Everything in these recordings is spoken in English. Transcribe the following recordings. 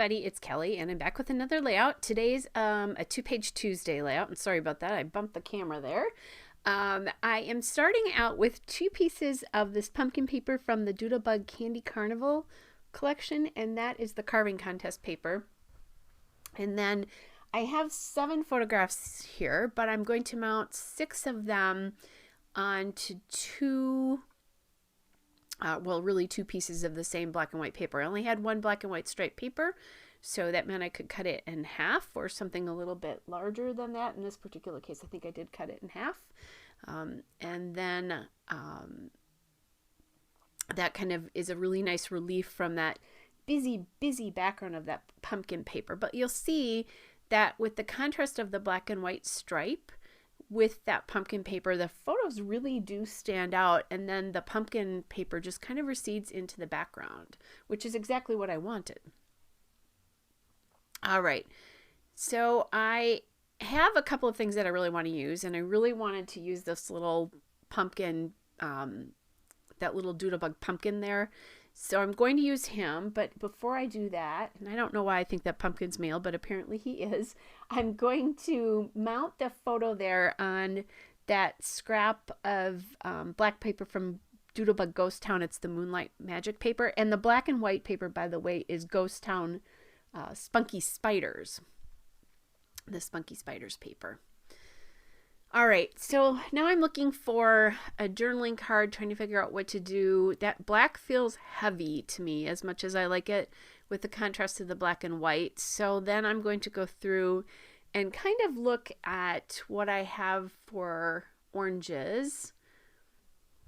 everybody, it's Kelly, and I'm back with another layout. Today's a two-page Tuesday layout, and sorry about that, I bumped the camera there. I am starting out with two pieces of this pumpkin paper from the Doodlebug Candy Carnival collection, and that is the carving contest paper. And then I have 7 photographs here, but I'm going to mount 6 of them onto really 2 pieces of the same black and white paper. I only had 1 black and white striped paper, so that meant I could cut it in half or something a little bit larger than that. In this particular case, I think I did cut it in half. And then that kind of is a really nice relief from that busy background of that pumpkin paper. But you'll see that with the contrast of the black and white stripe, with that pumpkin paper, the photos really do stand out, and then the pumpkin paper just kind of recedes into the background, which is exactly what I wanted. All right, so I have a couple of things that I really want to use, and I really wanted to use this little pumpkin, that little Doodlebug pumpkin there. So I'm going to use him, but before I do that, and I don't know why I think that pumpkin's male, but apparently he is, I'm going to mount the photo there on that scrap of black paper from Doodlebug Ghost Town. It's the Moonlight Magic paper, and the black and white paper, by the way, is Ghost Town Spunky Spiders, the Spunky Spiders paper. All right, so now I'm looking for a journaling card, trying to figure out what to do. That black feels heavy to me as much as I like it with the contrast of the black and white. So then I'm going to go through and kind of look at what I have for oranges.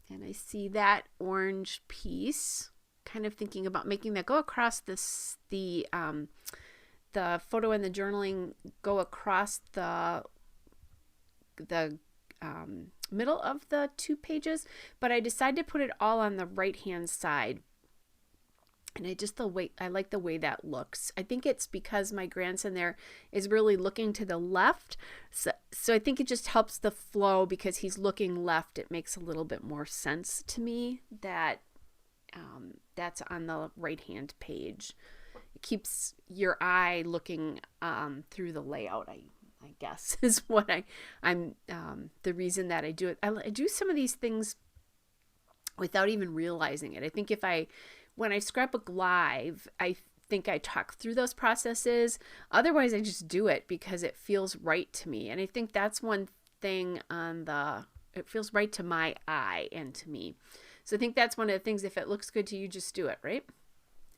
And I see that orange piece, kind of thinking about making that go across this, the photo and the journaling go across the middle of the 2 pages, but I decided to put it all on the right hand side, and I like the way that looks. I think it's because my grandson there is really looking to the left, so I think it just helps the flow because he's looking left. It makes a little bit more sense to me that that's on the right hand page. It keeps your eye looking through the layout, I guess, is what I'm the reason that I do it. I do some of these things without even realizing it. I think when I scrapbook live, I think I talk through those processes. Otherwise, I just do it because it feels right to me. And I think that's one thing it feels right to my eye and to me. So I think that's one of the things, if it looks good to you, just do it, right?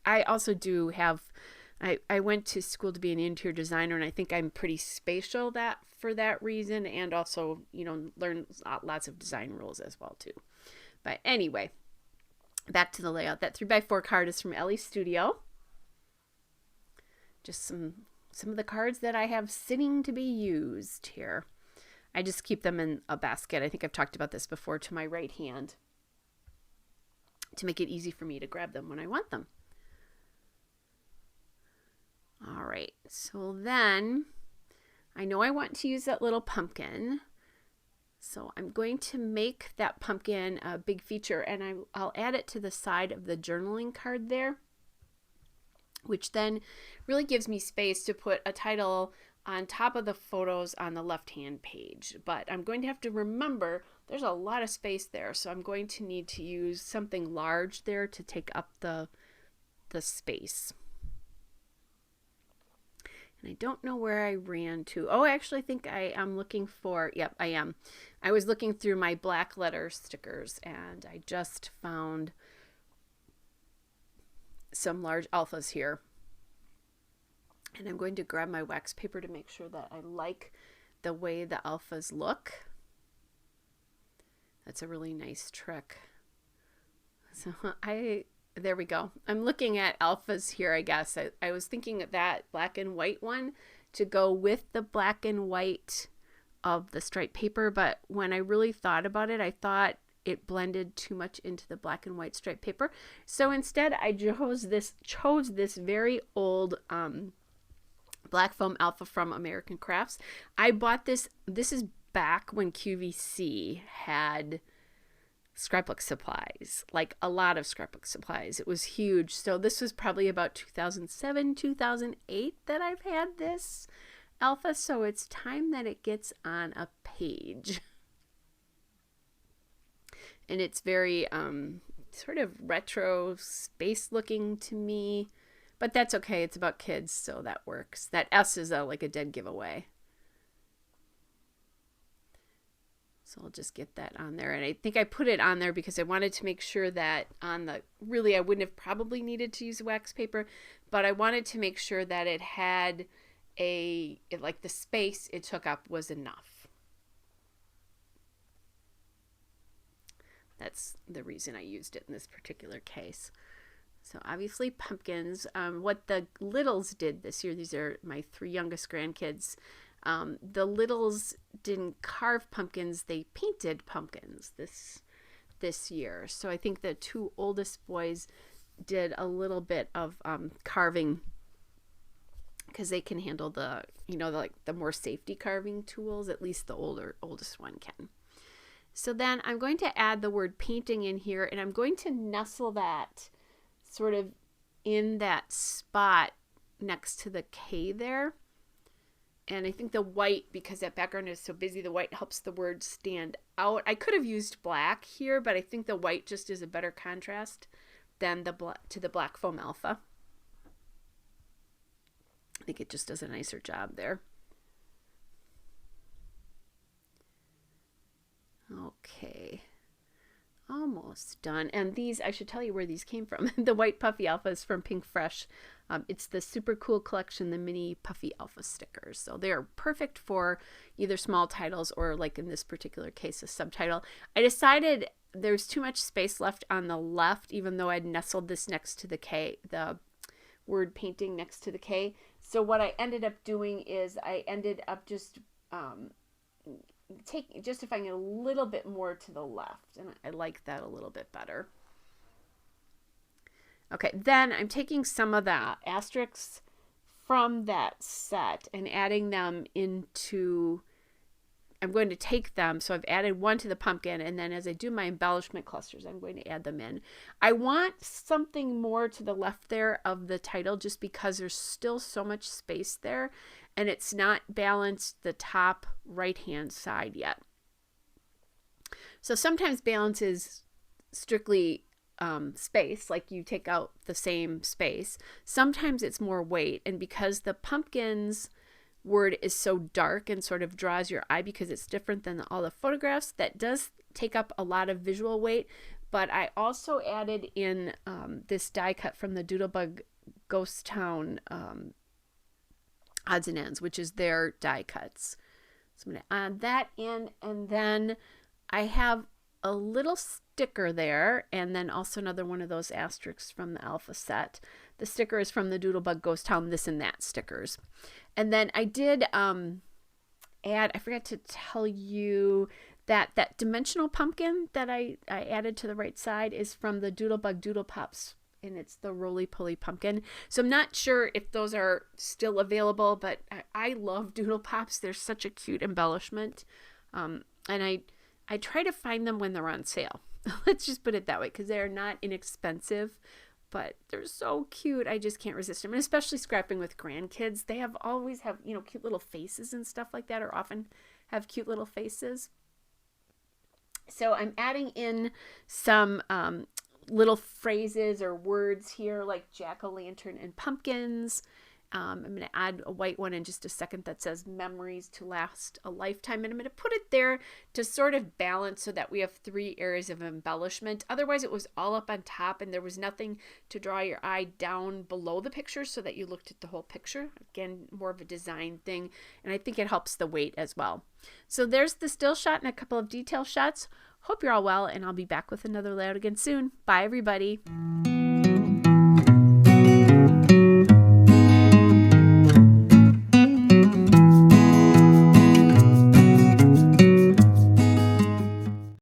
I also do have I went to school to be an interior designer, and I think I'm pretty spatial for that reason, and also, learn lots of design rules as well too. But anyway, back to the layout. That 3x4 card is from Ellie's Studio. Just some of the cards that I have sitting to be used here. I just keep them in a basket. I think I've talked about this before, to my right hand, to make it easy for me to grab them when I want them. All right, so then I know I want to use that little pumpkin. So I'm going to make that pumpkin a big feature, and I'll add it to the side of the journaling card there, which then really gives me space to put a title on top of the photos on the left-hand page. But I'm going to have to remember there's a lot of space there, so I'm going to need to use something large there to take up the space. And I don't know where I ran to. Oh, I actually think I am looking for, yep, I am. I was looking through my black letter stickers, and I just found some large alphas here. And I'm going to grab my wax paper to make sure that I like the way the alphas look. That's a really nice trick. So there we go. I'm looking at alphas here, I guess. I was thinking of that black and white one to go with the black and white of the striped paper, but when I really thought about it, I thought it blended too much into the black and white striped paper. So instead, I chose this very old black foam alpha from American Crafts. I bought this is back when QVC had scrapbook supplies, like a lot of scrapbook supplies. It was huge. So this was probably about 2007, 2008 that I've had this alpha. So it's time that it gets on a page. And it's very sort of retro space looking to me, but that's okay. It's about kids, so that works. That S is like a dead giveaway. So I'll just get that on there. And I think I put it on there because I wanted to make sure that on the, really I wouldn't have probably needed to use wax paper, but I wanted to make sure that it had like the space it took up was enough. That's the reason I used it in this particular case. So obviously pumpkins. What the littles did this year, these are my 3 youngest grandkids. The littles didn't carve pumpkins, they painted pumpkins this year. So I think the 2 oldest boys did a little bit of carving because they can handle the, the more safety carving tools. At least the oldest one can. So then I'm going to add the word painting in here, and I'm going to nestle that sort of in that spot next to the K there. And I think the white, because that background is so busy, the white helps the word stand out. I could have used black here, but I think the white just is a better contrast than the black foam alpha. I think it just does a nicer job there. Okay, almost done. And these, I should tell you where these came from. The white puffy alpha is from Pink Fresh. It's the Super Cool Collection, the mini puffy alpha stickers. So they're perfect for either small titles or, like in this particular case, a subtitle. I decided there's too much space left on the left, even though I'd nestled this next to the K, the word painting next to the K. So what I ended up doing is I ended up just justifying it a little bit more to the left, and I like that a little bit better. Okay, then I'm taking some of the asterisks from that set and adding them into, I'm going to take them, so I've added one to the pumpkin, and then as I do my embellishment clusters, I'm going to add them in. I want something more to the left there of the title just because there's still so much space there, and it's not balanced the top right-hand side yet. So sometimes balance is strictly space, like you take out the same space. Sometimes it's more weight, and because the pumpkins word is so dark and sort of draws your eye because it's different than all the photographs, that does take up a lot of visual weight. But I also added in this die cut from the Doodlebug Ghost Town odds and ends, which is their die cuts. So I'm going to add that in, and then I have a little sticker there, and then also another one of those asterisks from the alpha set. The sticker is from the Doodlebug Ghost Town this and that stickers. And then I did add, I forgot to tell you that dimensional pumpkin that I added to the right side is from the Doodlebug Doodle Pops, and it's the roly-poly pumpkin. So I'm not sure if those are still available, but I love Doodle Pops. They're such a cute embellishment. And I try to find them when they're on sale. Let's just put it that way, because they're not inexpensive, but they're so cute. I just can't resist them. And especially scrapping with grandkids, they always have, cute little faces and stuff like that, or often have cute little faces. So I'm adding in some little phrases or words here, like jack-o'-lantern and pumpkins. I'm going to add a white one in just a second that says memories to last a lifetime. And I'm going to put it there to sort of balance so that we have 3 areas of embellishment. Otherwise, it was all up on top and there was nothing to draw your eye down below the picture so that you looked at the whole picture. Again, more of a design thing. And I think it helps the weight as well. So there's the still shot and a couple of detail shots. Hope you're all well, and I'll be back with another layout again soon. Bye, everybody.